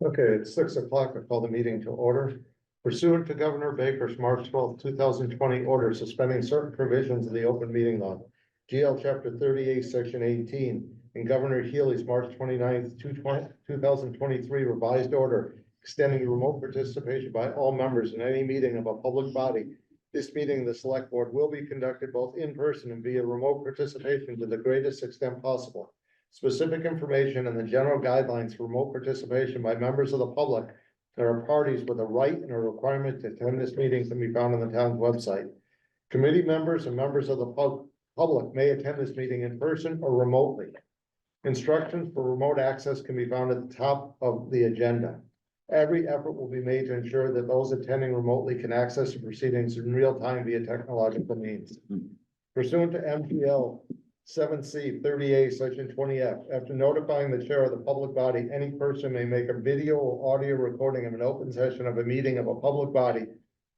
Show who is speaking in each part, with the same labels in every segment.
Speaker 1: Okay, it's 6 o'clock. I call the meeting to order. Pursuant to Governor Baker's March 2020 order suspending certain provisions of the open meeting law, GL Chapter 38, Section 18, and Governor Healy's March 29th, 2023 revised order extending remote participation by all members in any meeting of a public body. This meeting, the Select Board, will be conducted both in person and via remote participation to the greatest extent possible. Specific information and the general guidelines for remote participation by members of the public that are parties with a right and a requirement to attend this meeting can be found on the town's website. Committee members and members of the public may attend this meeting in person or remotely. Instructions for remote access can be found at the top of the agenda. Every effort will be made to ensure that those attending remotely can access the proceedings in real time via technological means. Pursuant to MPL 7C 30A Section 20F, after notifying the chair of the public body, any person may make a video or audio recording of an open session of a meeting of a public body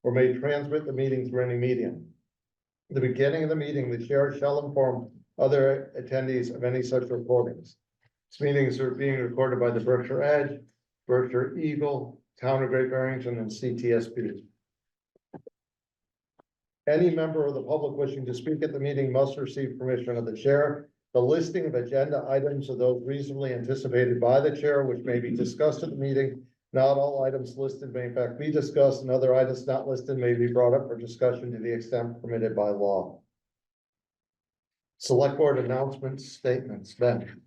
Speaker 1: or may transmit the meeting through any medium. At the beginning of the meeting, the chair shall inform other attendees of any such recordings. These meetings are being recorded by the Berkshire Edge, Berkshire Eagle, Town of Great Barrington, and CTSP. Any member of the public wishing to speak at the meeting must receive permission of the chair. The listing of agenda items are those reasonably anticipated by the chair, which may be discussed at the meeting. Not all items listed may in fact be discussed, and other items not listed may be brought up for discussion to the extent permitted by law. Select Board announcements, statements. Ben.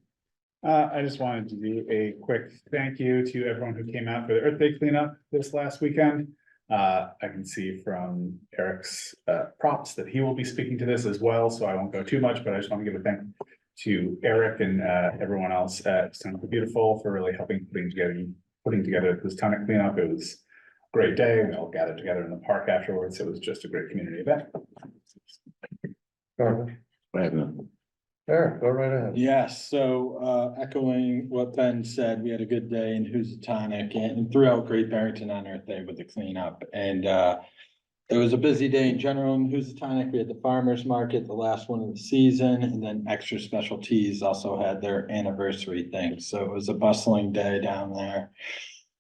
Speaker 2: I just wanted to do a quick thank you to everyone who came out for the Earth Day cleanup this last weekend. I can see from Eric's prompts that he will be speaking to this as well, so I won't go too much, but I just want to give a thank you to Eric and everyone else at Town of Beautiful for really helping putting together this ton of cleanup. It was a great day. We all gathered together in the park afterwards. It was just a great community event.
Speaker 1: Eric, go right ahead.
Speaker 3: Yes, so echoing what Ben said, we had a good day in Housatonic and throughout Great Barrington on Earth Day with the cleanup. And it was a busy day in general in Housatonic. We had the farmers market, the last one of the season, and then Extra Specialties also had their anniversary thing. So it was a bustling day down there.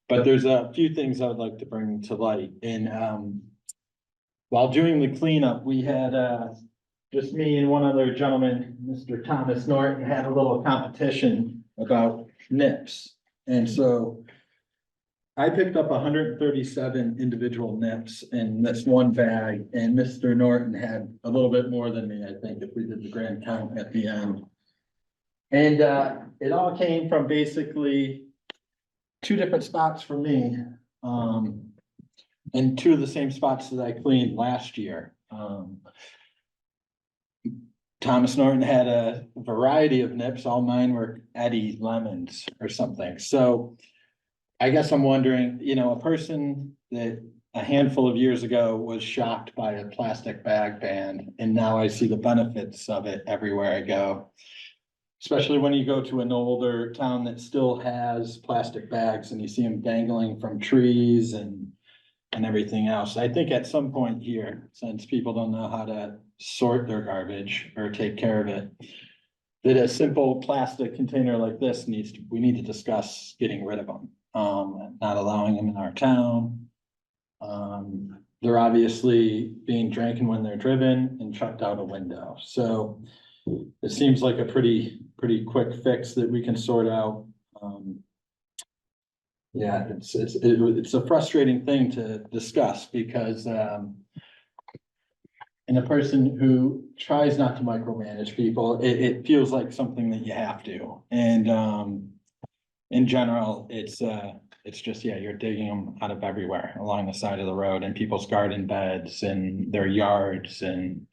Speaker 3: But there's a few things I would like to bring to light. And while doing the cleanup, we had just me and one other gentleman, Mr. Thomas Norton, had a little competition about nips. And so I picked up 137 individual nips in this one bag, and Mr. Norton had a little bit more than me, I think, if we did the grand count at the end. And it all came from basically two different spots for me, and two of the same spots that I cleaned last year. Thomas Norton had a variety of nips. All mine were Eddie lemons or something. So I guess I'm wondering, you know, a person that a handful of years ago was shocked by a plastic bag ban, and now I see the benefits of it everywhere I go. Especially when you go to an older town that still has plastic bags and you see them dangling from trees and everything else. I think at some point here, since people don't know how to sort their garbage or take care of it, that a simple plastic container like this we need to discuss getting rid of them, not allowing them in our town. They're obviously being drinking when they're driven and chucked out a window. So it seems like a pretty quick fix that we can sort out. Yeah, it's a frustrating thing to discuss because and a person who tries not to micromanage people, it feels like something that you have to. And in general, it's just, yeah, you're digging them out of everywhere along the side of the road and people's garden beds and their yards, and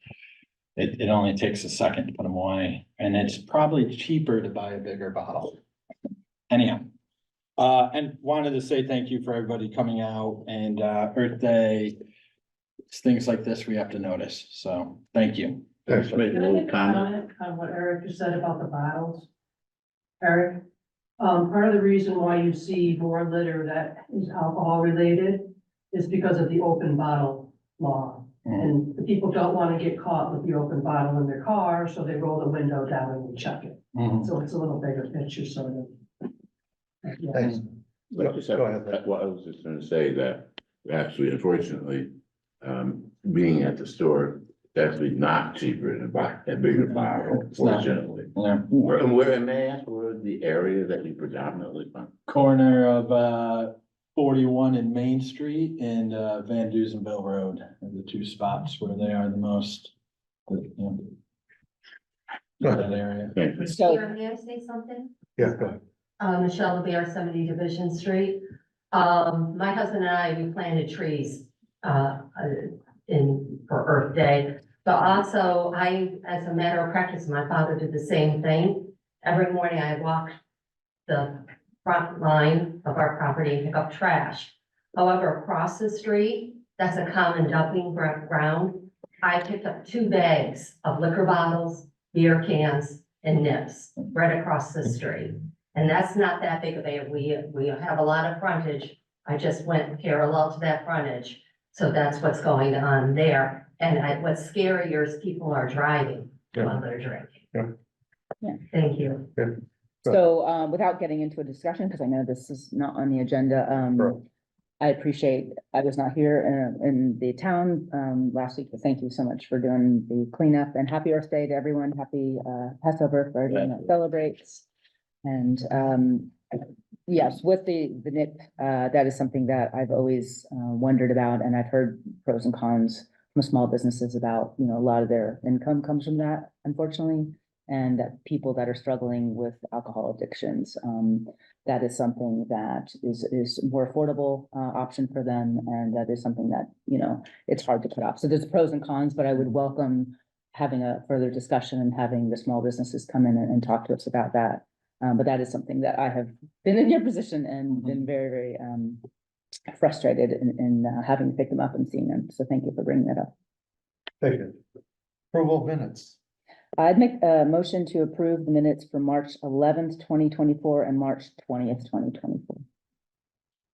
Speaker 3: it only takes a second to put them away. And it's probably cheaper to buy a bigger bottle. Anyhow. And wanted to say thank you for everybody coming out, and Earth Day, it's things like this we have to notice. So thank you.
Speaker 1: Thanks.
Speaker 4: Can I make a comment on what Eric just said about the bottles? Eric, part of the reason why you see more litter that is alcohol related is because of the open bottle law. And the people don't want to get caught with the open bottle in their car, so they roll the window down and they check it. So it's a little bigger picture, sort of.
Speaker 1: Thanks.
Speaker 5: I just have,
Speaker 1: Go ahead.
Speaker 5: well, I was just gonna say that actually, unfortunately, being at the store, it's actually not cheaper to buy a bigger bottle,
Speaker 3: It's not.
Speaker 5: fortunately.
Speaker 3: Yeah.
Speaker 5: Where may I ask, where the area that you predominantly find?
Speaker 3: Corner of 41 in Main Street and Van Duzenville Road are the two spots where they are the most. You know, that area.
Speaker 5: Thank you.
Speaker 6: So, may I say something?
Speaker 1: Yeah, go ahead.
Speaker 6: Michelle LeBear, 70 Division Street. My husband and I, we planted trees, for Earth Day. But also as a matter of practice, my father did the same thing. Every morning I walk the front line of our property and pick up trash. However, across the street, that's a common dumping ground. I picked up 2 bags of liquor bottles, beer cans, and nips right across the street. And that's not that big of a, we have a lot of frontage. I just went parallel to that frontage. So that's what's going on there. And what's scarier is people are driving while they're drinking.
Speaker 1: Yeah.
Speaker 7: Yeah.
Speaker 6: Thank you.
Speaker 7: So, without getting into a discussion, because I know this is not on the agenda,
Speaker 1: Sure.
Speaker 7: I appreciate, I was not here in the town, last week, but thank you so much for doing the cleanup, and happy Earth Day to everyone. Happy, Passover for everyone that celebrates. And, yes, with the NIP, that is something that I've always, wondered about, and I've heard pros and cons from small businesses about, a lot of their income comes from that, unfortunately. And that people that are struggling with alcohol addictions, that is something that is more affordable, option for them. And that is something that, it's hard to put off. So there's pros and cons, but I would welcome having a further discussion and having the small businesses come in and talk to us about that. But that is something that I have been in your position and been very, very, frustrated in having to pick them up and seeing them. So thank you for bringing that up.
Speaker 1: Thank you. Approval of minutes.
Speaker 7: I'd make a motion to approve the minutes for March 11th, 2024 and March 20th, 2024.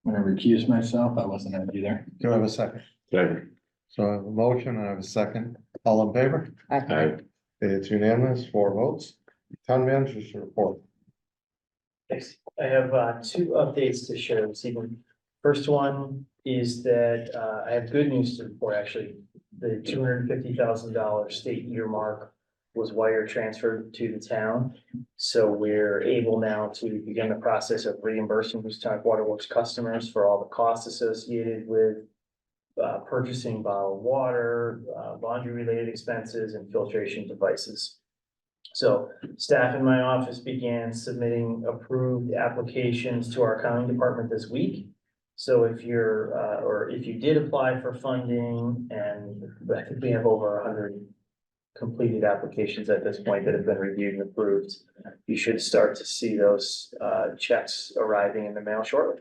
Speaker 3: I'm gonna recuse myself. I wasn't gonna be there.
Speaker 1: Do I have a second?
Speaker 5: Second.
Speaker 1: So I have a motion and I have a second. All in favor?
Speaker 5: Aye.
Speaker 1: It's unanimous, 4 votes. Town managers report.
Speaker 8: Thanks. I have 2 updates to share this evening. First one is that I have good news to report, actually. The $250,000 state earmark was wire transferred to the town. So we're able now to begin the process of reimbursing Housatonic Waterworks customers for all the costs associated with purchasing bottled water, laundry-related expenses, and filtration devices. So staff in my office began submitting approved applications to our accounting department this week. So if you're, or if you did apply for funding, and I think we have over 100 completed applications at this point that have been reviewed and approved, you should start to see those checks arriving in the mail shortly.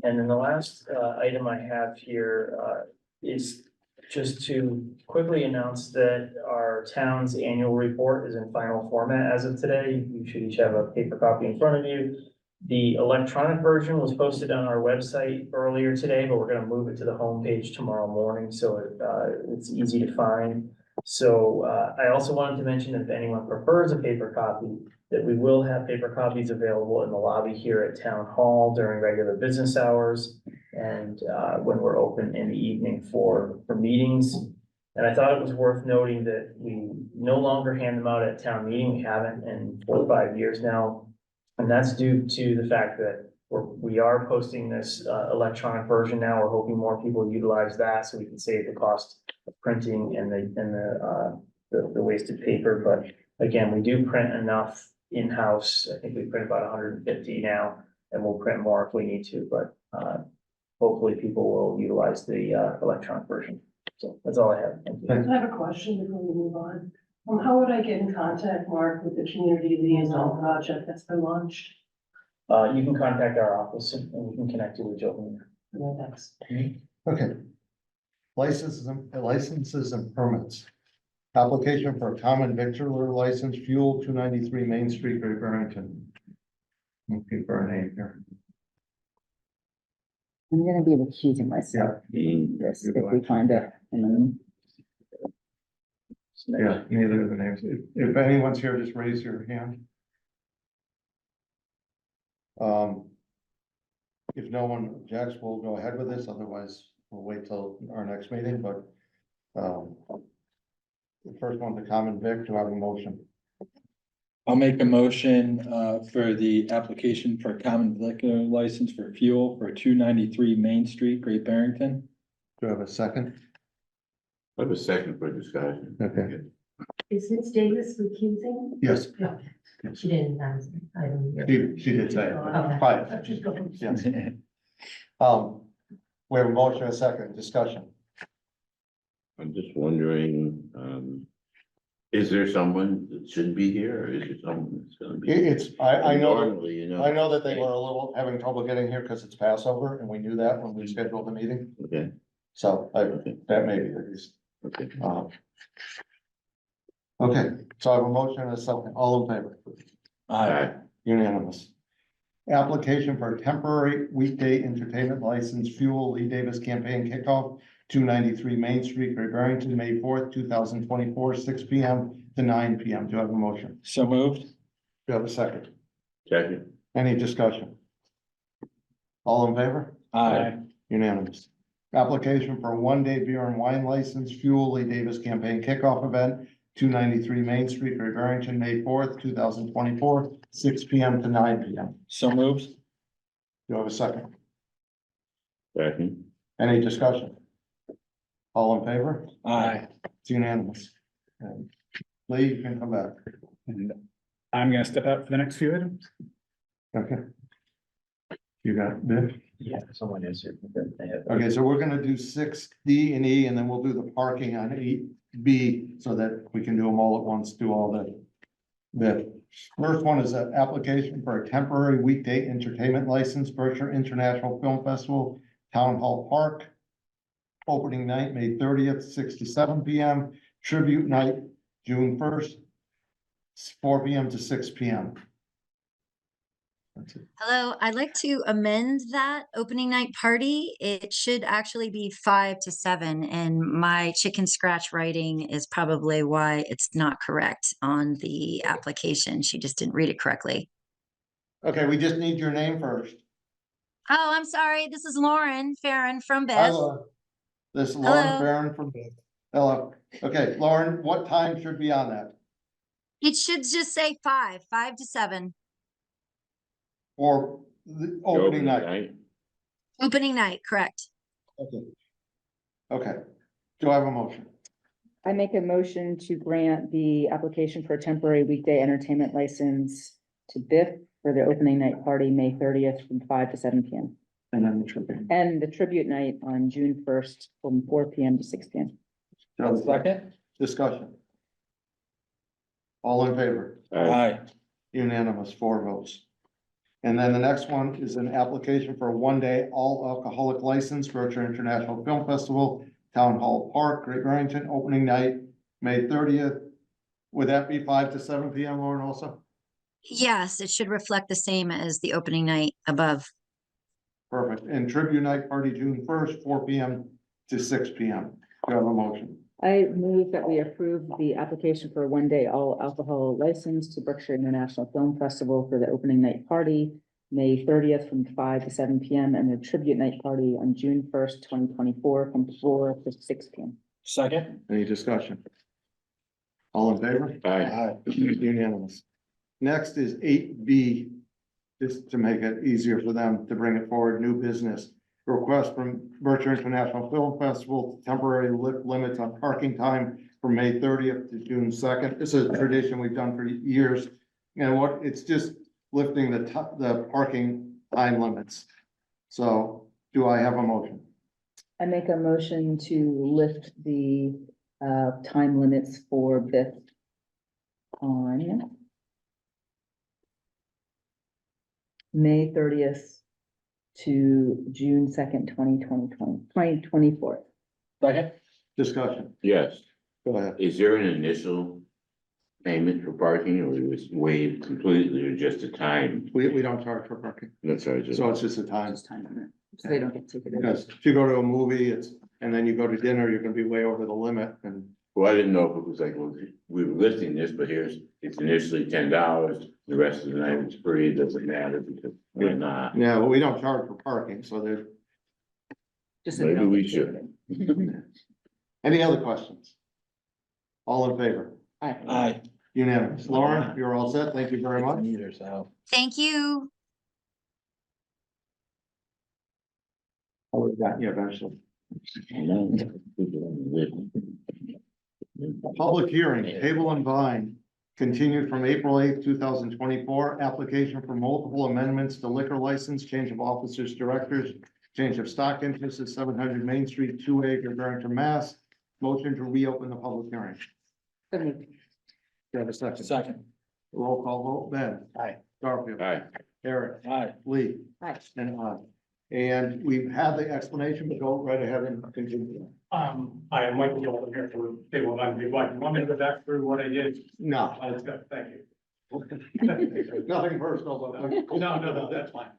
Speaker 8: And then the last item I have here is just to quickly announce that our town's annual report is in final format as of today. You should each have a paper copy in front of you. The electronic version was posted on our website earlier today, but we're going to move it to the homepage tomorrow morning, so it's easy to find. So I also wanted to mention that if anyone prefers a paper copy, that we will have paper copies available in the lobby here at Town Hall during regular business hours and when we're open in the evening for meetings. And I thought it was worth noting that we no longer hand them out at town meeting. We haven't in 4 or 5 years now. And that's due to the fact that we are posting this electronic version now. We're hoping more people utilize that so we can save the cost of printing and the wasted paper. But again, we do print enough in-house. I think we print about 150 now, and we'll print more if we need to, but hopefully people will utilize the electronic version. So that's all I have. Thank you.
Speaker 4: I have a question before we move on. How would I get in contact, Mark, with the community liaison project that's been launched?
Speaker 8: You can contact our office and we can connect you with Joe.
Speaker 4: Yeah, thanks.
Speaker 1: Okay. Licenses and permits. Application for a common victular license, Fuel 293 Main Street, Great Barrington. Looking for a name here.
Speaker 7: I'm gonna be recusing myself from this if we find it.
Speaker 1: Yeah, neither of the names. If anyone's here, just raise your hand. if no one objects, we'll go ahead with this, otherwise we'll wait till our next meeting, but, the first one, the common vic, do I have a motion?
Speaker 3: I'll make a motion, for the application for a common liquor license for fuel for 293 Main Street, Great Barrington.
Speaker 1: Do I have a second?
Speaker 5: I have a second for discussion.
Speaker 1: Okay.
Speaker 6: Is Ms. Davis recusing?
Speaker 1: Yes.
Speaker 6: No, she didn't, I didn't hear.
Speaker 1: She did say, it.
Speaker 6: Okay.
Speaker 1: Five,
Speaker 4: Just go.
Speaker 1: yes. We have a motion, and a second, discussion.
Speaker 5: I'm just wondering, is there someone that should be here, or is there someone that's gonna be?
Speaker 1: I know,
Speaker 5: Normally, you know.
Speaker 1: I know that they were a little having trouble getting here because it's Passover, and we knew that when we scheduled the meeting,
Speaker 5: Okay,
Speaker 1: so that may be the reason.
Speaker 5: okay.
Speaker 1: Okay, so I have a motion and a second, all in favor,
Speaker 3: Aye.
Speaker 1: unanimous. Application for a temporary weekday entertainment license, Fuel Lee Davis campaign kickoff, 293 Main Street, Great Barrington, May 4th, 2024, 6 P M to 9 P M. Do I have a motion?
Speaker 3: So moved.
Speaker 1: Do I have a second?
Speaker 5: Second,
Speaker 1: Any discussion? All in favor?
Speaker 3: Aye.
Speaker 1: Unanimous. Application for a one-day beer and wine license, Fuel Lee Davis campaign kickoff event, 293 Main Street, Great Barrington, May 4th, 2024, 6 P M to 9 P M.
Speaker 3: So moved.
Speaker 1: Do I have a second?
Speaker 5: second,
Speaker 1: Any discussion? All in favor?
Speaker 3: Aye.
Speaker 1: It's unanimous. And Lee, you can come back.
Speaker 2: And I'm gonna step out for the next few items.
Speaker 1: Okay. You got it, Vic?
Speaker 8: Yeah, someone is here. They have-
Speaker 1: Okay, so we're gonna do 6D and E, and then we'll do the parking on 8B, so that we can do them all at once, do all the first one is an application for a temporary weekday entertainment license, Berkshire International Film Festival, Town Hall Park. Opening night, May 30th, 6 to 7 P M, tribute night, June 1st, 4 P M to 6 P M. That's it.
Speaker 9: Hello, I'd like to amend that opening night party. It should actually be 5 to 7, and my chicken scratch writing is probably why it's not correct on the application. She just didn't read it correctly.
Speaker 1: Okay, we just need your name first.
Speaker 9: Oh, I'm sorry. This is Lauren Farron from
Speaker 1: Hi,
Speaker 9: Beth.
Speaker 1: Lauren. This is Lauren
Speaker 9: Hello.
Speaker 1: Farron from Beth. Hello. Okay, Lauren, what time should be on that?
Speaker 9: It should just say 5 to 7,
Speaker 1: For the opening night?
Speaker 9: opening night, correct?
Speaker 1: Okay. Okay. Do I have a motion?
Speaker 7: I make a motion to grant the application for a temporary weekday entertainment license to Biff for the opening night party, May 30th from 5 to 7 P M.
Speaker 1: And then the tribute.
Speaker 7: And the tribute night on June 1st from 4 P M to 6 P M.
Speaker 1: Do I have a
Speaker 3: Second.
Speaker 1: Discussion. All in favor?
Speaker 3: Aye.
Speaker 1: Unanimous, 4 votes. And then the next one is an application for a one-day all alcoholic license, Berkshire International Film Festival, Town Hall Park, Great Barrington, opening night, May 30th. Would that be 5 to 7 P M, Lauren, also?
Speaker 9: Yes, it should reflect the same as the opening night above.
Speaker 1: Perfect. And tribute night party, June 1st, 4 P M to 6 P M. Do I have a motion?
Speaker 7: I move that we approve the application for a one-day all alcohol license to Berkshire International Film Festival for the opening night party, May 30th from 5 to 7 P M, and the tribute night party on June 1st, 2024 from 4 to 6 P M.
Speaker 3: Second.
Speaker 1: Any discussion? All in favor?
Speaker 5: Aye.
Speaker 1: Unanimous. Next is 8B, just to make it easier for them to bring it forward, new business. Request from Berkshire International Film Festival, temporary limits on parking time from May 30th to June 2nd. This is a tradition we've done for years. And it's just lifting the parking time limits. So do I have a motion?
Speaker 7: I make a motion to lift the time limits for Biff on May 30th to June 2nd, 2024.
Speaker 3: Second.
Speaker 1: Discussion.
Speaker 5: Yes,
Speaker 1: Go ahead.
Speaker 5: is there an initial payment for parking, or it was waived completely, or just a time?
Speaker 1: We don't charge for parking,
Speaker 5: That's all, just.
Speaker 1: so it's just a time.
Speaker 7: Just time limit, so they don't get ticketed.
Speaker 1: Because if you go to a movie, and then you go to dinner, you're gonna be way over the limit, and
Speaker 5: Well, I didn't know if it was like, well, we were listing this, but it's initially $10, the rest of the night is free, it doesn't matter because we're not.
Speaker 1: Yeah, well, we don't charge for parking, so there's,
Speaker 7: Just so you
Speaker 5: Maybe
Speaker 7: know.
Speaker 5: we should.
Speaker 1: any other questions? All in favor?
Speaker 7: Aye.
Speaker 3: Aye.
Speaker 1: Unanimous. Lauren, you're all set. Thank you very much.
Speaker 3: Meters out.
Speaker 9: Thank you.
Speaker 1: I would have gotten you eventually. Public hearing, Table and Vine, continued from April 8th, 2024. Application for multiple amendments to liquor license, change of officers, directors, change of stock interest at 700 Main Street, 2A, Barrington, Mass. Motion to reopen the public hearing.
Speaker 7: So moved.
Speaker 1: Do you have a second?
Speaker 3: Second.
Speaker 1: Roll call vote, Ben.
Speaker 3: Aye.
Speaker 1: Garfield.
Speaker 5: Aye.
Speaker 1: Eric.
Speaker 3: Aye.
Speaker 1: Lee.
Speaker 7: Aye.
Speaker 1: And I. And we've had the explanation, but go right ahead and continue.
Speaker 10: Hi, I'm Michael Golden here for Table and Big White. You want me to go back through what I did?
Speaker 1: No,
Speaker 10: That's good, thank you.
Speaker 1: nothing personal, but.
Speaker 10: No, that's fine.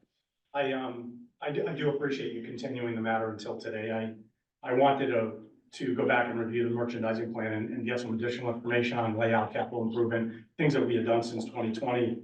Speaker 10: I do appreciate you continuing the matter until today. I wanted to go back and review the merchandising plan and get some additional information on layout, capital improvement, things that we had done since 2020.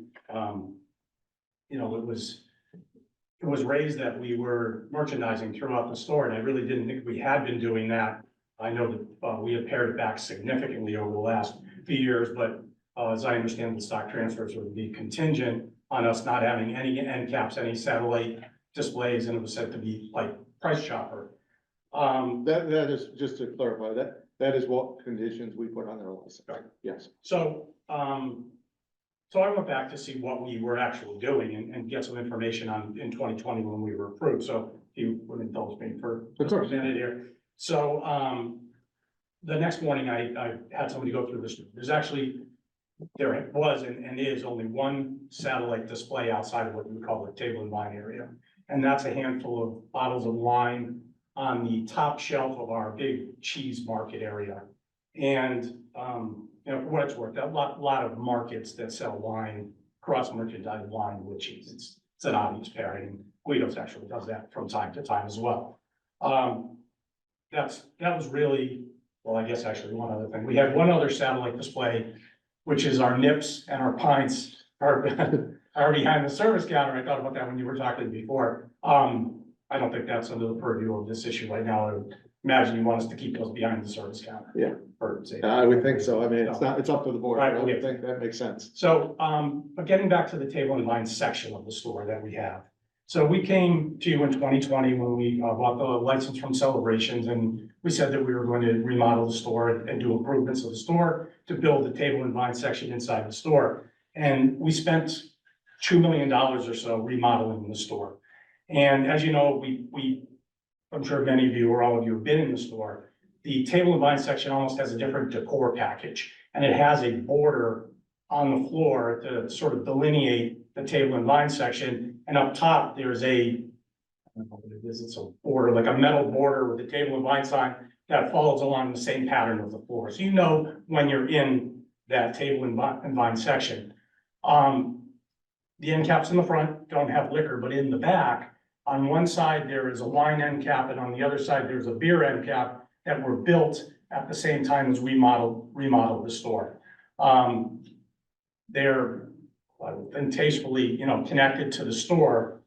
Speaker 10: You know, it was raised that we were merchandising throughout the store, and I really didn't think we had been doing that. I know that we have pared it back significantly over the last few years, but as I understand, the stock transfers would be contingent on us not having any end caps, any satellite displays, and it was said to be like Price Chopper.
Speaker 1: That is, just to clarify, that is what conditions we put on their license.
Speaker 10: Right.
Speaker 1: Yes.
Speaker 10: So I went back to see what we were actually doing and get some information on in 2020 when we were approved. So if you would indulge me for just a minute here. So the next morning I had somebody go through this. There was and is only one satellite display outside of what we call the Table and Vine area. And that's a handful of bottles of wine on the top shelf of our big cheese market area. And you know, for what it's worth, a lot of markets that sell wine, cross-merchandise wine with cheese. It's an obvious pairing. Guido's actually does that from time to time as well. That was really, well, I guess actually one other thing. We had one other satellite display, which is our nips and our pints are behind the service counter. I thought about that when you were talking before. I don't think that's under the purview of this issue right now. I would imagine you want us to keep those behind the service counter.
Speaker 1: Yeah.
Speaker 10: For safety.
Speaker 1: I would think so. I mean, it's up to the board.
Speaker 10: Right,
Speaker 1: I would
Speaker 10: okay.
Speaker 1: think that makes sense.
Speaker 10: So, but getting back to the Table and Vine section of the store that we have. So we came to you in 2020 when we bought the license from Celebrations, and we said that we were going to remodel the store and do improvements of the store to build the Table and Vine section inside the store. And we spent $2 million or so remodeling the store. And as you know, I'm sure many of you or all of you have been in the store. The Table and Vine section almost has a different decor package, and it has a border on the floor to sort of delineate the Table and Vine section. And up top, there's I don't know what it is, it's a border, like a metal border with the Table and Vine sign that follows along the same pattern of the floor. So you know when you're in that Table and Vine section. The end caps in the front don't have liquor, but in the back, on one side, there is a wine end cap, and on the other side, there's a beer end cap that were built at the same time as we remodeled the store. They're been tastefully, connected to the store.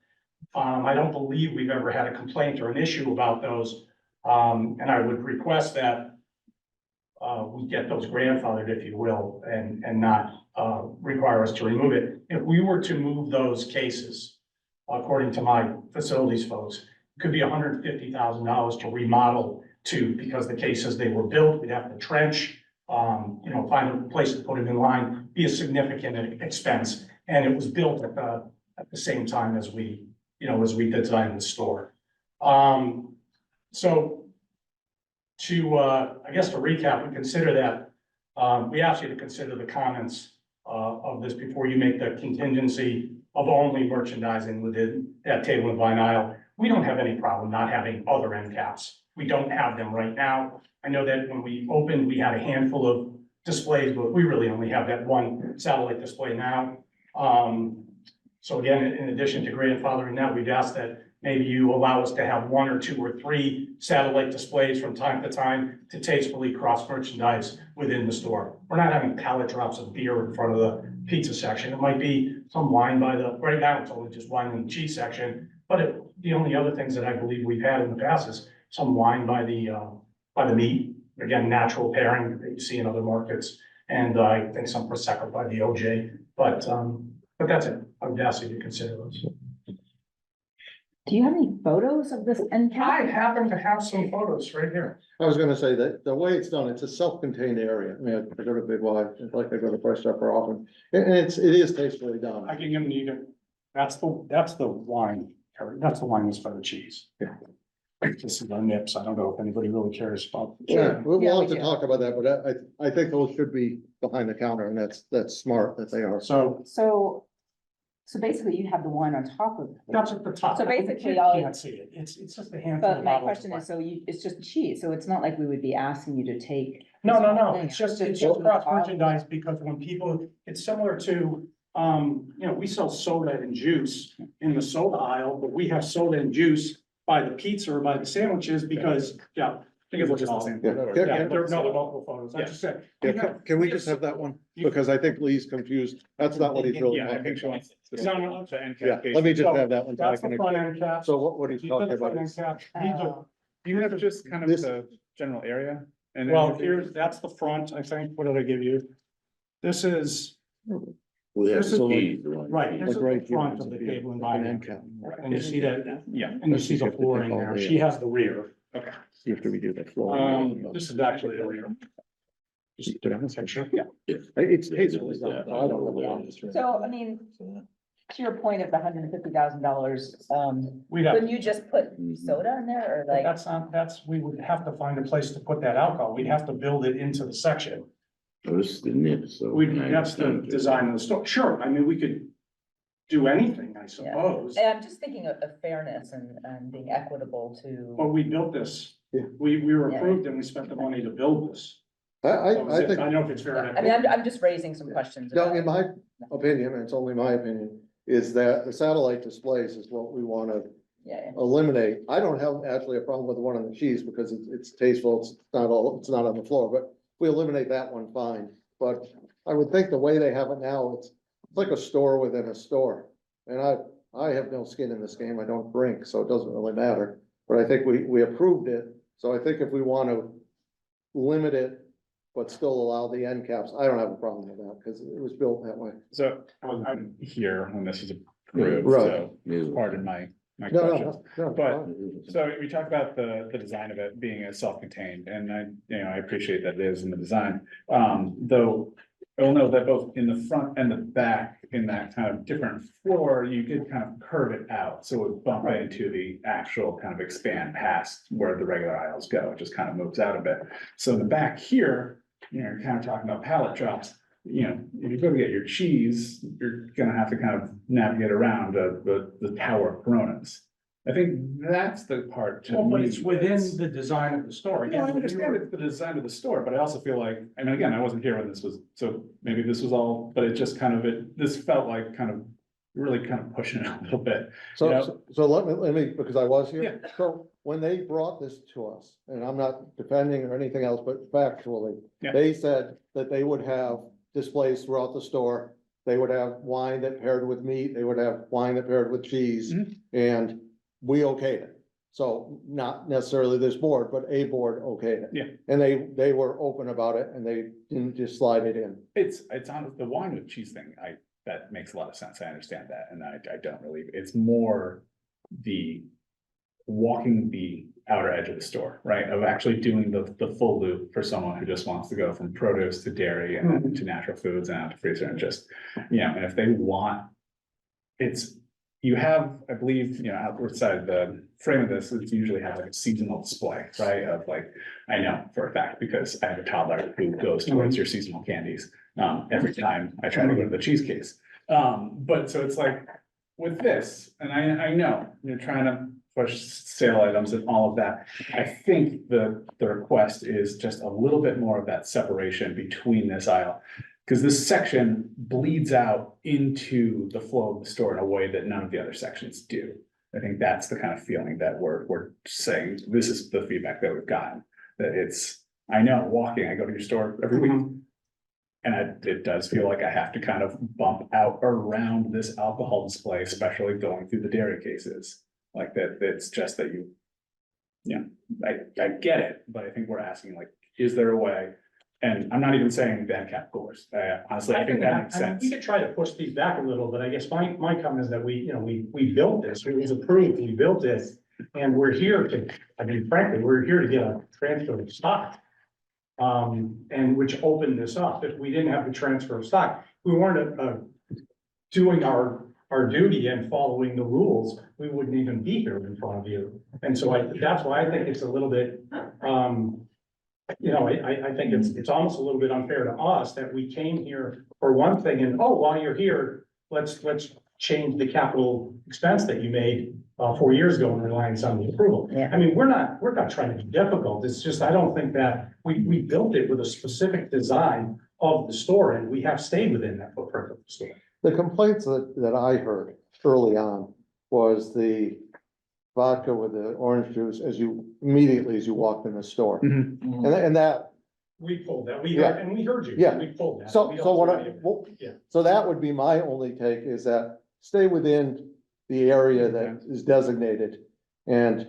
Speaker 10: I don't believe we've ever had a complaint or an issue about those. And I would request that we get those grandfathered, if you will, and not require us to remove it. If we were to move those cases, according to my facilities folks, it could be $150,000 to remodel because the cases they were built, we'd have to trench, find a place to put them in line, be a significant expense. And it was built at the same time as we designed the store. So I guess to recap, we consider that, we ask you to consider the comments of this before you make the contingency of only merchandising within that Table and Vine aisle. We don't have any problem not having other end caps. We don't have them right now. I know that when we opened, we had a handful of displays, but we really only have that one satellite display now. So again, in addition to grandfathering that, we'd ask that maybe you allow us to have 1 or 2 or 3 satellite displays from time to time to tastefully cross merchandise within the store. We're not having pallet drops of beer in front of the pizza section. It might be some wine right now it's only just wine in the cheese section. But the only other things that I believe we've had in the past is some wine by the meat. Again, natural pairing that you see in other markets. And I think some Prosecco by the OJ, but that's it. I would ask you to consider those.
Speaker 7: Do you have any photos of this end cap?
Speaker 10: I happen to have some photos right here.
Speaker 1: I was gonna say that the way it's done, it's a self-contained area. I mean, I go to Big Y, it's like I go to Price Chopper often. And it is tastefully done.
Speaker 10: I can give them to you. That's the wine, that's the wine that's by the cheese.
Speaker 1: Yeah.
Speaker 10: This is our nips. I don't know if anybody really cares about.
Speaker 1: Yeah, we'll
Speaker 7: Yeah,
Speaker 1: have
Speaker 7: we
Speaker 1: to
Speaker 7: do.
Speaker 1: talk about that, but I think those should be behind the counter and that's smart that they are.
Speaker 10: So
Speaker 7: So basically you have the wine on top of.
Speaker 10: that's at the top.
Speaker 7: So basically
Speaker 10: You
Speaker 7: all-
Speaker 10: can't see it. It's just a handful
Speaker 7: But
Speaker 10: of
Speaker 7: my
Speaker 10: bottles.
Speaker 7: question is, so it's just cheese, so it's not like we would be asking you to take.
Speaker 10: No,
Speaker 7: this whole
Speaker 10: no,
Speaker 7: thing.
Speaker 10: it's just
Speaker 7: all-
Speaker 10: cross merchandise because when people, it's similar to, we sell soda and juice in the soda aisle, but we have soda and juice by the pizza or by the sandwiches because, I think it looks
Speaker 2: Just the
Speaker 10: all.
Speaker 2: same.
Speaker 1: Yeah.
Speaker 10: Yeah, there are no multiple photos. I
Speaker 2: Yeah.
Speaker 10: just said.
Speaker 1: Yeah,
Speaker 10: we have-
Speaker 1: can we just have that one? Because I think Lee's confused. That's not what he's really
Speaker 2: Yeah, I
Speaker 1: talking
Speaker 2: think she
Speaker 1: about.
Speaker 2: wants.
Speaker 10: No.
Speaker 2: The end
Speaker 1: Yeah,
Speaker 2: cap
Speaker 1: let me
Speaker 2: case.
Speaker 1: just have that one. so I
Speaker 10: That's the
Speaker 1: can-
Speaker 10: front end cap.
Speaker 1: So what he's
Speaker 10: These are
Speaker 1: talking
Speaker 10: the
Speaker 1: about
Speaker 10: front end
Speaker 1: is,
Speaker 10: caps. These are,
Speaker 2: Do you have just kind of
Speaker 1: This-
Speaker 2: the general area? And then
Speaker 10: well, that's the front, I think. What did I give you? This is,
Speaker 5: We have
Speaker 10: This is-
Speaker 5: the cheese, the one.
Speaker 10: right, this is
Speaker 1: Like right
Speaker 10: the
Speaker 1: here,
Speaker 10: front
Speaker 1: it's
Speaker 10: of
Speaker 1: a
Speaker 10: the
Speaker 1: beer,
Speaker 10: table
Speaker 1: like
Speaker 10: and
Speaker 1: an end
Speaker 10: dining.
Speaker 1: cap.
Speaker 10: And you see that,
Speaker 2: Yeah,
Speaker 10: and you see the
Speaker 1: You have to
Speaker 10: flooring
Speaker 1: take all
Speaker 10: there.
Speaker 1: the-
Speaker 10: She has the rear.
Speaker 2: okay.
Speaker 1: You have to redo that floor.
Speaker 10: This is actually the rear.
Speaker 1: Did I miss picture?
Speaker 10: Yeah.
Speaker 1: It's tastefully done.
Speaker 5: Yeah.
Speaker 1: so I don't know.
Speaker 7: So, I mean, to your point of the $150,000,
Speaker 10: We'd have,
Speaker 7: couldn't you just put soda in there or
Speaker 10: but
Speaker 7: like?
Speaker 10: we would have to find a place to put that alcohol. We'd have to build it into the section.
Speaker 5: Oh, this is the nip, so.
Speaker 10: That's the design of the store. Sure, I mean, we could do anything, I suppose.
Speaker 7: I'm just thinking of fairness and being equitable to.
Speaker 10: But we built this.
Speaker 1: Yeah.
Speaker 10: We were
Speaker 7: Yeah.
Speaker 10: approved and we spent the money to build this. So
Speaker 1: I
Speaker 10: I
Speaker 1: think,
Speaker 10: don't know if it's fair.
Speaker 7: I mean, I'm just raising some questions.
Speaker 1: no,
Speaker 7: about-
Speaker 1: in my opinion, and it's only my opinion, is that the satellite displays is what we wanna
Speaker 7: Yeah,
Speaker 1: eliminate. I don't have actually a problem with the one on the cheese because it's tasteful, it's not on the floor, but if we eliminate that one, fine. But I would think the way they have it now, it's like a store within a store. And I have no skin in this game, I don't drink, so it doesn't really matter. But I think we approved it, so I think if we want to limit it, but still allow the end caps, I don't have a problem with that, because it was built that way.
Speaker 2: So I'm here when this is approved,
Speaker 1: Right.
Speaker 2: so pardon my
Speaker 1: No,
Speaker 2: questions.
Speaker 1: no,
Speaker 2: But- So we talked about the design of it being a self-contained, and I appreciate that it is in the design. Though I'll note that both in the front and the back, in that kind of different floor, you did kind of curve it out, so it would bump right into the actual kind of expand past where the regular aisles go, it just kind of moves out a bit. So in the back here, you're kind of talking about pallet drops. If you go to get your cheese, you're gonna have to kind of navigate around the Tower of Coronas. I think that's the part to
Speaker 10: Well, but
Speaker 2: me
Speaker 10: it's within
Speaker 2: that's-
Speaker 10: the design of the store.
Speaker 2: No, I
Speaker 10: Again,
Speaker 2: understand it's the design of the store, but I also feel like, I mean, again, I wasn't here when this was, so maybe this was all, but it just kind of, this felt like kind of really kind of pushing it a little bit.
Speaker 1: So let me, because I was
Speaker 2: Yeah.
Speaker 1: here, so when they brought this to us, and I'm not defending or anything else, but factually,
Speaker 2: Yeah.
Speaker 1: they said that they would have displays throughout the store. They would have wine that paired with meat, they would have wine that paired with cheese,
Speaker 2: Mhm.
Speaker 1: and we okayed it. So not necessarily this board, but a board okayed it.
Speaker 2: Yeah.
Speaker 1: And they were open about it, and they didn't just slide it in.
Speaker 2: It's on the wine with cheese thing, that makes a lot of sense, I understand that, and I don't really, it's more the walking the outer edge of the store, right, of actually doing the full loop for someone who just wants to go from produce to dairy and then to natural foods and out to freezer and just, and if they want, you have, I believe, outside the frame of this, it's usually has like a seasonal display, right, of like, I know for a fact, because I have a toddler who goes towards your seasonal candies, every time I try to go to the cheese case. But so it's like, with this, and I know you're trying to push sale items and all of that. I think the request is just a little bit more of that separation between this aisle. Because this section bleeds out into the flow of the store in a way that none of the other sections do. I think that's the kind of feeling that we're saying, this is the feedback that we've gotten, that it's, I know, walking, I go to your store every week. And it does feel like I have to kind of bump out around this alcohol display, especially going through the dairy cases. Like that, it's just that you. Yeah, I get it, but I think we're asking like, is there a way? And I'm not even saying ban cap doors. Honestly, I think that makes sense.
Speaker 10: We could try to push these back a little, but I guess my comment is that we built this, it was approved, we built this. And we're here to, I mean, frankly, we're here to get a transfer of stock. And which opened this up. If we didn't have the transfer of stock, we weren't, doing our duty and following the rules, we wouldn't even be here in front of you. And so that's why I think it's a little bit, I think it's almost a little bit unfair to us that we came here for one thing and, oh, while you're here, let's change the capital expense that you made 4 years ago in reliance on the approval.
Speaker 7: Yeah.
Speaker 10: I mean, we're not trying to be difficult. It's just, I don't think that we built it with a specific design of the store and we have stayed within that footprint of the store.
Speaker 1: The complaints that I heard early on was the vodka with the orange juice immediately as you walked in the store.
Speaker 2: Mhm.
Speaker 1: And that,
Speaker 10: We pulled that, we
Speaker 1: Yeah.
Speaker 10: heard you.
Speaker 1: Yeah.
Speaker 10: We pulled that.
Speaker 1: so,
Speaker 10: We
Speaker 1: so what
Speaker 10: also-
Speaker 1: I, well,
Speaker 10: Yeah.
Speaker 1: so that would be my only take is that stay within the area that is designated and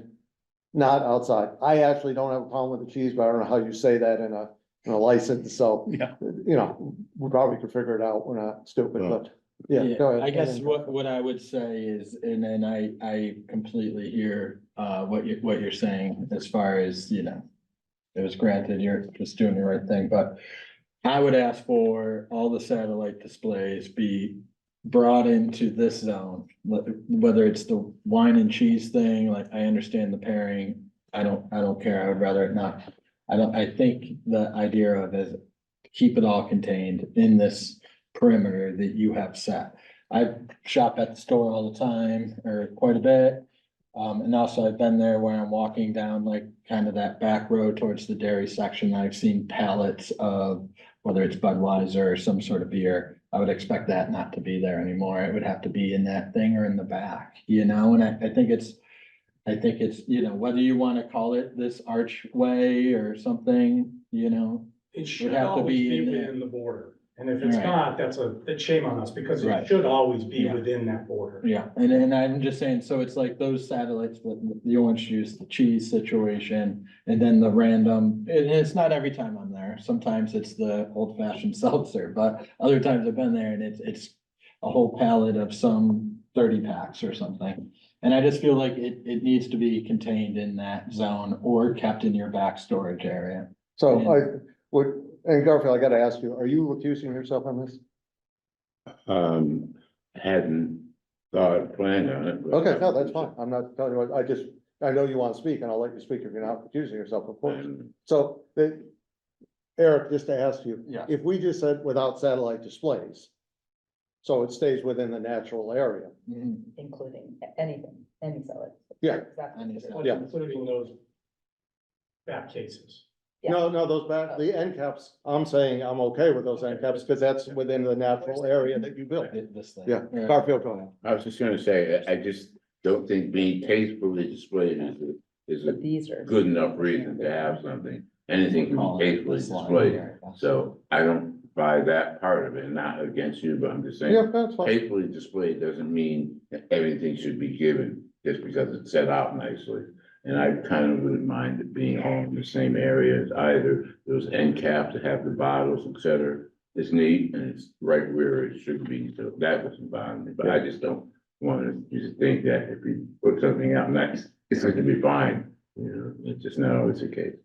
Speaker 1: not outside. I actually don't have a problem with the cheese, but I don't know how you say that in a license, so,
Speaker 2: Yeah.
Speaker 1: we probably could figure it out. We're not stupid,
Speaker 5: Yeah.
Speaker 1: but, yeah, go ahead.
Speaker 3: I guess what I would say is, and then I completely hear what you're saying as far as, it was granted, you're just doing the right thing, but I would ask for all the satellite displays be brought into this zone, whether it's the wine and cheese thing, like I understand the pairing. I don't care. I would rather it not. I think the idea of is keep it all contained in this perimeter that you have set. I shop at the store all the time or quite a bit. And also I've been there where I'm walking down like kind of that back road towards the dairy section. I've seen pallets of whether it's Budweiser or some sort of beer. I would expect that not to be there anymore. It would have to be in that thing or in the back, and I think it's, whether you want to call it this archway or something,
Speaker 10: It should
Speaker 3: have to
Speaker 10: always
Speaker 3: be
Speaker 10: be
Speaker 3: in there.
Speaker 10: within the border. And if it's
Speaker 3: Right.
Speaker 10: not, that's shame on us because it
Speaker 3: Right.
Speaker 10: should always be
Speaker 3: Yeah.
Speaker 10: within that border.
Speaker 3: Yeah, and I'm just saying, so it's like those satellites with the orange juice, the cheese situation, and then the random, and it's not every time I'm there. Sometimes it's the old fashioned seltzer, but other times I've been there and it's a whole pallet of some 30 packs or something. And I just feel like it needs to be contained in that zone or kept in your back storage area.
Speaker 1: So I would, and Garfield, I gotta ask you, are you recusing yourself on this?
Speaker 5: Hadn't planned on it. but-
Speaker 1: Okay, no, that's fine. I'm not telling you what, I know you want to speak and I'll let you speak if you're not recusing yourself, of course.
Speaker 5: And
Speaker 1: So, Eric, just to ask you,
Speaker 3: Yeah.
Speaker 1: if we just said without satellite displays, so it stays within the natural area.
Speaker 3: Mhm.
Speaker 7: Including anything, any solid.
Speaker 1: Yeah.
Speaker 7: Exactly.
Speaker 3: Any solid.
Speaker 10: Like,
Speaker 1: Yeah.
Speaker 10: including those back cases.
Speaker 7: Yeah.
Speaker 1: No, those back, the end caps, I'm saying I'm okay with those end caps because that's within the natural area that you built.
Speaker 3: This thing.
Speaker 1: Yeah,
Speaker 3: Right.
Speaker 1: Garfield, go ahead.
Speaker 5: I was just gonna say, I just don't think being tastefully displayed is a
Speaker 7: But these are.
Speaker 5: good enough reason to have something. Anything can
Speaker 3: Call
Speaker 5: be
Speaker 3: it
Speaker 5: tastefully
Speaker 3: this line
Speaker 5: displayed,
Speaker 3: here.
Speaker 5: so I don't buy that part of it, not against you, but I'm just saying.
Speaker 1: Yeah, that's fine.
Speaker 5: Tastefully displayed doesn't mean that everything should be given just because it's set out nicely. And I kind of wouldn't mind it being all in the same area as either those end caps that have the bottles, et cetera. It's neat and it's right where it should be, so that doesn't bother me, but I just don't want you to think that if we put something out nice, it's going to be fine. It's just not always the case.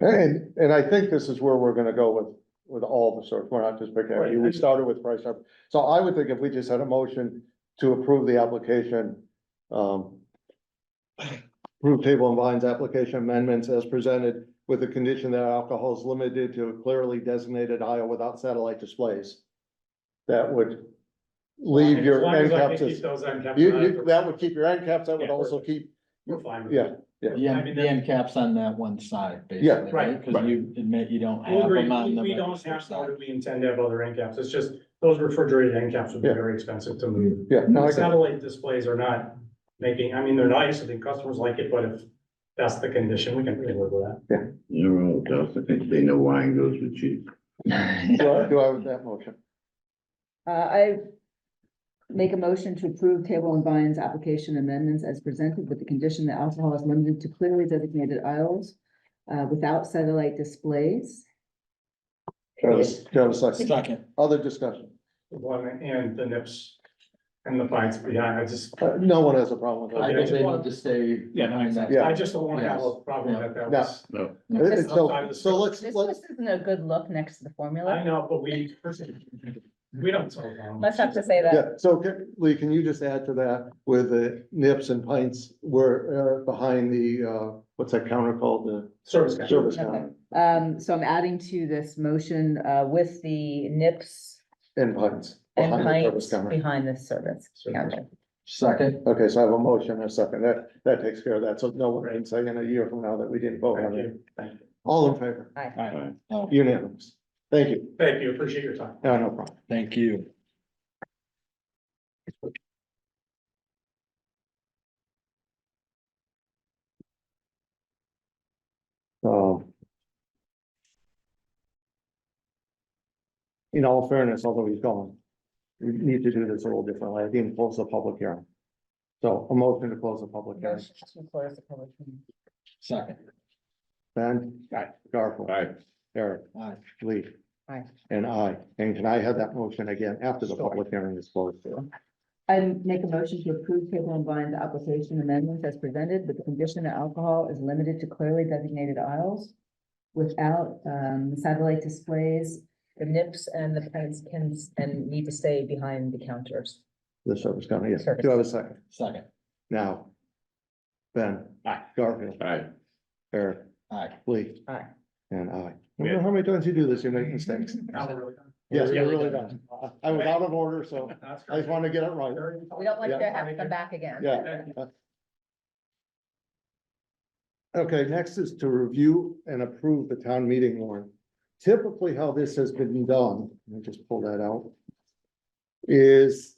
Speaker 1: And I think this is where we're gonna go with all the stores. We're not just picking,
Speaker 10: Right.
Speaker 1: we started with Price Chopper. So I would think if we just had a motion to approve the application, approve Table and Vine's application amendments as presented with the condition that alcohol is limited to a clearly designated aisle without satellite displays. That would leave
Speaker 10: As
Speaker 1: your
Speaker 10: long
Speaker 1: end
Speaker 10: as I can
Speaker 1: caps,
Speaker 10: keep
Speaker 1: as-
Speaker 10: those end caps.
Speaker 1: that would keep your end caps, that would
Speaker 10: Yeah,
Speaker 1: also
Speaker 10: perfect.
Speaker 1: keep,
Speaker 10: We're fine with
Speaker 1: yeah,
Speaker 10: that.
Speaker 3: The end caps on that one side,
Speaker 1: Yeah,
Speaker 3: basically,
Speaker 10: right,
Speaker 3: right? Cause
Speaker 1: right.
Speaker 3: you admit you don't
Speaker 10: We'll
Speaker 3: have
Speaker 10: agree,
Speaker 3: them on the
Speaker 10: we don't
Speaker 3: register
Speaker 10: have, nor
Speaker 3: side.
Speaker 10: do we intend to have other end caps, it's just, those refrigerated end caps would be
Speaker 1: Yeah.
Speaker 10: very expensive to move.
Speaker 1: Yeah, no, I got it.
Speaker 10: Satellite displays are not making, I mean, they're nice, I think customers like it, but if that's the condition, we can really live with that.
Speaker 5: You're all, Dustin, I think they know wine goes with cheese.
Speaker 1: Do I have that motion?
Speaker 7: I make a motion to approve Table and Vines application amendments as presented with the condition that alcohol is limited to clearly designated aisles without satellite displays.
Speaker 1: Do I have a second?
Speaker 3: Second,
Speaker 1: Other discussion?
Speaker 10: The one and the nips and the pints behind, I just,
Speaker 1: No one has a problem with
Speaker 3: I
Speaker 1: that.
Speaker 3: think they need to stay
Speaker 10: Yeah,
Speaker 3: behind that.
Speaker 1: Yeah.
Speaker 10: I just don't want to have a problem that that was.
Speaker 5: No,
Speaker 1: So let's,
Speaker 7: This
Speaker 1: let's,
Speaker 7: isn't a good look next to the
Speaker 10: I
Speaker 7: formula.
Speaker 10: know, but we don't solve them.
Speaker 7: Let's have to say that.
Speaker 1: yeah, so Lee, can you just add to that with the nips and pints were behind the, what's that counter called? The
Speaker 10: Service guy.
Speaker 1: service
Speaker 7: Okay.
Speaker 1: counter
Speaker 7: So I'm adding to this motion with the nips
Speaker 1: and pints.
Speaker 7: and
Speaker 1: behind the service
Speaker 7: pints
Speaker 1: counter.
Speaker 7: behind the service counter.
Speaker 3: Second,
Speaker 1: Okay, so I have a motion and a second. That takes care of that. So no one can say in a year from now that we didn't vote on
Speaker 10: Thank
Speaker 1: it.
Speaker 10: you, thank you.
Speaker 1: All in favor?
Speaker 7: Aye.
Speaker 1: Unanimous. Thank you.
Speaker 10: Thank you, appreciate your time.
Speaker 1: No, no problem.
Speaker 3: thank you.
Speaker 1: In all fairness, although he's gone, we need to do this a little differently. I didn't close the public hearing. So a motion to close the public hearing.
Speaker 7: Motion to close the public hearing.
Speaker 3: Second,
Speaker 1: Ben? Aye. Garfield?
Speaker 5: Aye.
Speaker 1: Eric?
Speaker 3: Aye.
Speaker 1: Lee?
Speaker 7: Aye.
Speaker 1: And I. And can I have that motion again after the public hearing is closed?
Speaker 7: I make a motion to approve Table and Vines application amendments as presented with the condition that alcohol is limited to clearly designated aisles without satellite displays. The nips and the pens can and need to stay behind the counters.
Speaker 1: The service company, yes.
Speaker 7: Service.
Speaker 1: Do I have a second?
Speaker 3: second,
Speaker 1: Now. Ben?
Speaker 2: Aye.
Speaker 1: Garfield?
Speaker 5: aye.
Speaker 1: Eric?
Speaker 3: aye.
Speaker 1: Lee?
Speaker 7: Aye.
Speaker 1: And I. Remember how many times you do this, you make mistakes?
Speaker 10: Now we're really done.
Speaker 1: Yes,
Speaker 3: We're
Speaker 1: you're
Speaker 3: really
Speaker 1: really done. I was out of order, so
Speaker 10: That's
Speaker 1: I just
Speaker 10: great.
Speaker 1: wanted to get it right.
Speaker 7: We don't like to
Speaker 1: Yeah.
Speaker 7: have to come back again.
Speaker 1: Yeah. Okay, next is to review and approve the town meeting warrant. Typically, how this has been done, let me just pull that out. Is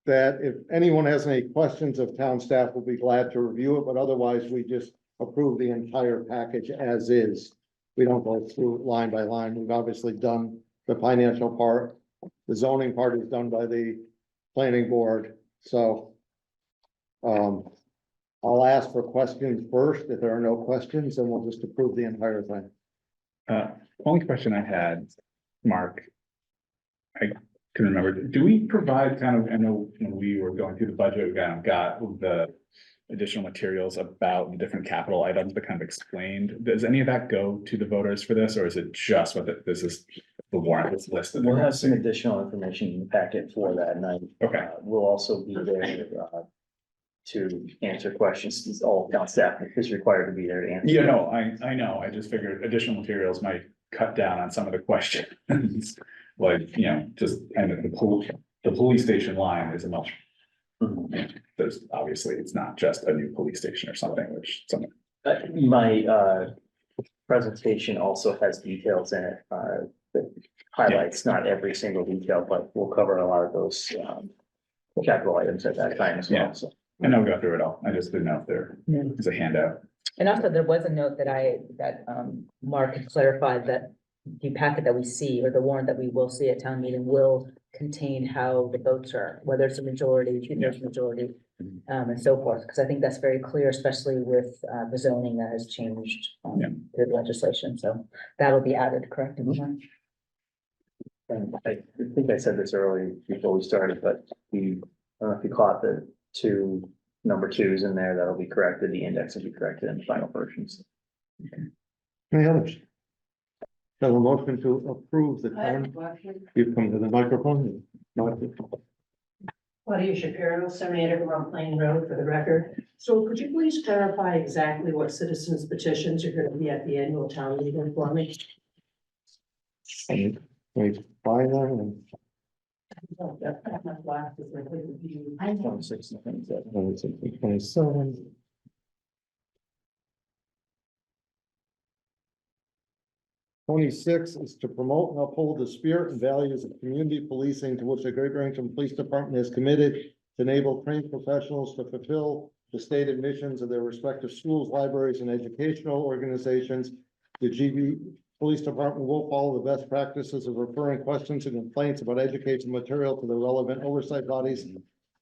Speaker 1: that if anyone has any questions of town staff, will be glad to review it, but otherwise we just approve the entire package as is. We don't go through it line by line. We've obviously done the financial part. The zoning part is done by the planning board, so. I'll ask for questions first. If there are no questions, then we'll just approve the entire thing.
Speaker 2: Only question I had, Mark. I can remember, do we provide kind of, I know when we were going through the budget, we got the additional materials about the different capital items that kind of explained. Does any of that go to the voters for this, or is it just what this is the warrant that's listed?
Speaker 8: We'll have some additional information in the packet for that night.
Speaker 2: Okay.
Speaker 8: We'll also be there, to answer questions. All town staff is required to be there to answer.
Speaker 2: Yeah, no, I know, I just figured additional materials might cut down on some of the questions. Like, just, and the police station line is a much,
Speaker 8: Mhm.
Speaker 2: there's, obviously, it's not just a new police station or something, which some.
Speaker 8: My presentation also has details in it, that highlights not every single detail, but we'll cover a lot of those, capital items at that time as
Speaker 2: Yeah.
Speaker 8: well, so.
Speaker 2: I know we go through it all, I just didn't know if there is a handout.
Speaker 7: And also, there was a note that Mark had clarified that the packet that we see, or the warrant that we will see at town meeting, will contain how the votes are, whether it's a majority, two-thirds majority, and so forth, because I think that's very clear, especially with the zoning that has changed
Speaker 2: Yeah.
Speaker 7: through the legislation, so that'll be added, correct?
Speaker 8: And I think I said this earlier before we started, but I don't know if you caught the number twos in there, that'll be corrected, the index will be corrected in the final versions.
Speaker 1: Any others? Have a motion to approve the
Speaker 4: I have a
Speaker 1: town.
Speaker 4: question.
Speaker 1: You come to the microphone.
Speaker 4: Claudia Shapiro, 78 Vermont Plain Road, for the record. So could you please clarify exactly what citizens petitions are going to be at the annual town meeting for me?
Speaker 1: We buy that and.
Speaker 4: Oh, that's not my glasses, I couldn't view.
Speaker 8: 26 and 27.
Speaker 1: 27. 26 is to promote and uphold the spirit and values of community policing to which the Great Barrington Police Department is committed to enable trained professionals to fulfill the stated missions of their respective schools, libraries, and educational organizations. The GB Police Department will follow the best practices of referring questions and complaints about education material to the relevant oversight bodies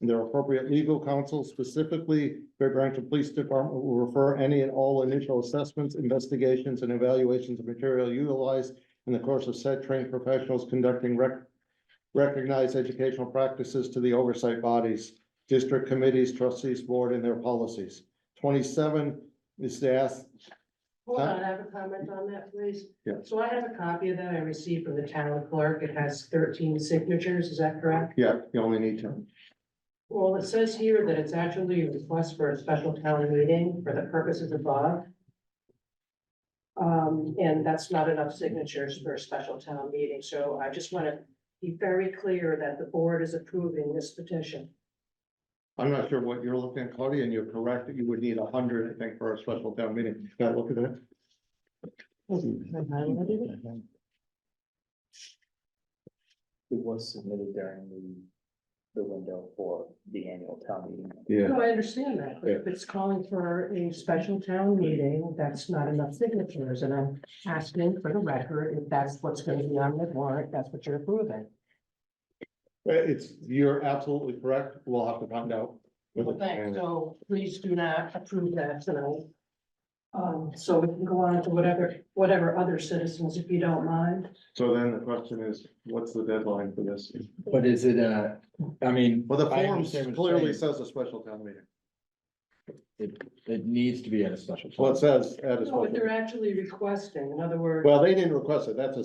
Speaker 1: and their appropriate legal counsel. Specifically, Great Barrington Police Department will refer any and all initial assessments, investigations, and evaluations of material utilized in the course of said trained professionals conducting recognized educational practices to the oversight bodies, district committees, trustees, board, and their policies. 27 is to ask.
Speaker 4: Hold on, I have a comment on that, please.
Speaker 1: Yeah.
Speaker 4: So I have a copy of that I received from the town clerk. It has 13 signatures, is that correct?
Speaker 1: Yeah, you only need to.
Speaker 4: Well, it says here that it's actually a request for a special town meeting for the purposes above. And that's not enough signatures for a special town meeting, so I just want to be very clear that the board is approving this petition.
Speaker 1: I'm not sure what you're looking at, Claudia, and you're correct that you would need 100, I think, for a special town meeting. Got to look at that.
Speaker 8: It was submitted during the window for the annual town meeting.
Speaker 1: Yeah.
Speaker 4: No, I understand that, but if it's calling for a special town meeting, that's not enough signatures, and I'm asking for the record, if that's what's going to be on the warrant, that's what you're approving.
Speaker 1: You're absolutely correct. We'll have to find out.
Speaker 4: Well, thanks, so please do not approve that tonight. So we can go on to whatever other citizens, if you don't mind.
Speaker 1: So then the question is, what's the deadline for this?
Speaker 3: But is it, I mean.
Speaker 1: Well, the
Speaker 3: I
Speaker 1: form
Speaker 3: understand what you're
Speaker 1: clearly
Speaker 3: saying.
Speaker 1: says a special town meeting.
Speaker 3: It needs to be at a special.
Speaker 1: Well, it
Speaker 3: time.
Speaker 1: says at a
Speaker 4: No, but
Speaker 1: special.
Speaker 4: they're actually requesting, in other words,
Speaker 1: Well, they didn't request it. That's